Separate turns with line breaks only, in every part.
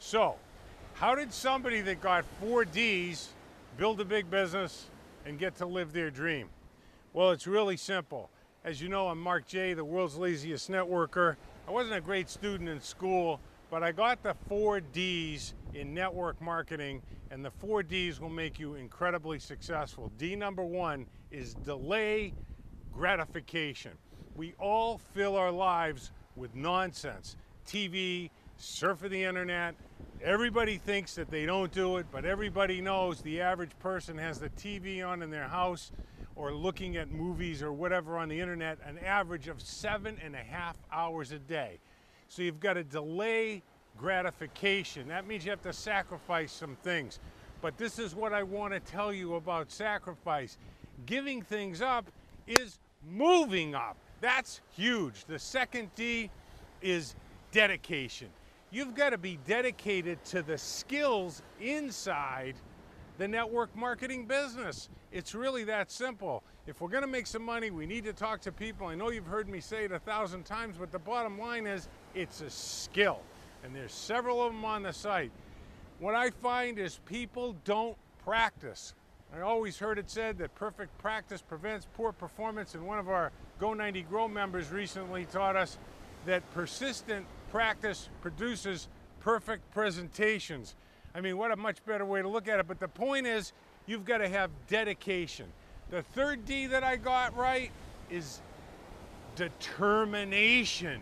So, how did somebody that got 4 Ds build a big business and get to live their dream? Well, it's really simple. As you know, I'm Mark J., the world's laziest networker. I wasn't a great student in school, but I got the 4 Ds in network marketing, and the 4 Ds will make you incredibly successful. D number 1 is delay gratification. We all fill our lives with nonsense. TV, surfing the internet. Everybody thinks that they don't do it, but everybody knows the average person has the TV on in their house or looking at movies or whatever on the internet an average of 7.5 hours a day. So you've got to delay gratification. That means you have to sacrifice some things. But this is what I want to tell you about sacrifice. Giving things up is moving up. That's huge. The second D is dedication. You've got to be dedicated to the skills inside the network marketing business. It's really that simple. If we're going to make some money, we need to talk to people. I know you've heard me say it 1,000 times, but the bottom line is it's a skill. And there's several of them on the site. What I find is people don't practice. I always heard it said that perfect practice prevents poor performance, and one of our Go90 Grow members recently taught us that persistent practice produces perfect presentations. I mean, what a much better way to look at it. But the point is, you've got to have dedication. The third D that I got right is determination.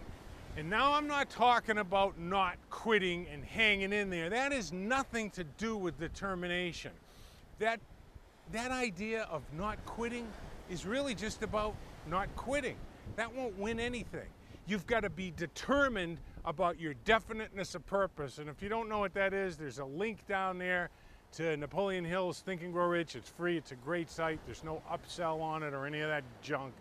And now I'm not talking about not quitting and hanging in there. That has nothing to do with determination. That idea of not quitting is really just about not quitting. That won't win anything. You've got to be determined about your definiteness of purpose. And if you don't know what that is, there's a link down there to Napoleon Hill's Think and Grow Rich. It's free. It's a great site. There's no upsell on it or any of that junk.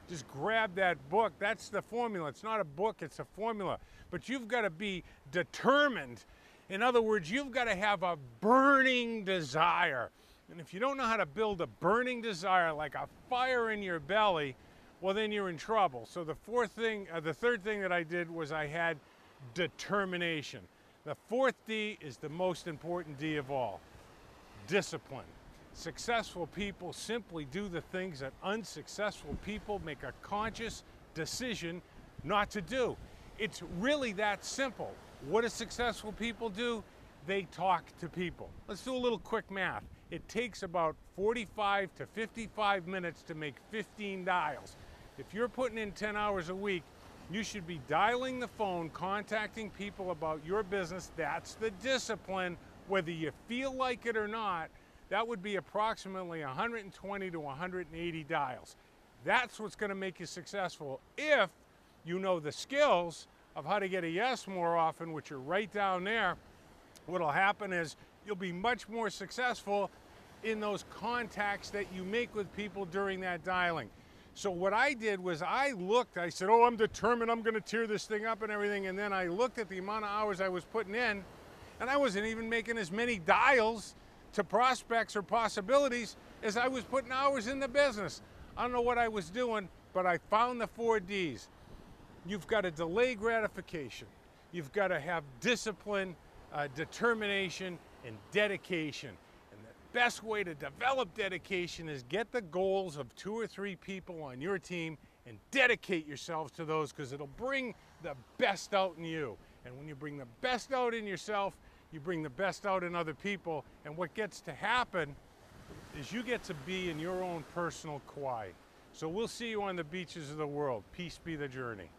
Just grab that book. That's the formula. It's not a book, it's a formula. But you've got to be determined. In other words, you've got to have a burning desire. And if you don't know how to build a burning desire, like a fire in your belly, well, then you're in trouble. So the third thing that I did was I had determination. The fourth D is the most important D of all, discipline. Successful people simply do the things that unsuccessful people make a conscious decision not to do. It's really that simple. What do successful people do? They talk to people. Let's do a little quick math. It takes about 45 to 55 minutes to make 15 dials. If you're putting in 10 hours a week, you should be dialing the phone, contacting people about your business. That's the discipline, whether you feel like it or not. That would be approximately 120 to 180 dials. That's what's going to make you successful if you know the skills of how to get a yes more often, which are right down there. What'll happen is you'll be much more successful in those contacts that you make with people during that dialing. So what I did was I said, oh, I'm determined, I'm going to tear this thing up and everything. And then I looked at the amount of hours I was putting in, and I wasn't even making as many dials to prospects or possibilities as I was putting hours in the business. I don't know what I was doing, but I found the 4 Ds. You've got to delay gratification. You've got to have discipline, determination, and dedication. And the best way to develop dedication is get the goals of 2 or 3 people on your team and dedicate yourselves to those, because it'll bring the best out in you. And when you bring the best out in yourself, you bring the best out in other people, and what gets to happen is you get to be in your own personal Kauai. So we'll see you on the beaches of the world. Peace be the journey.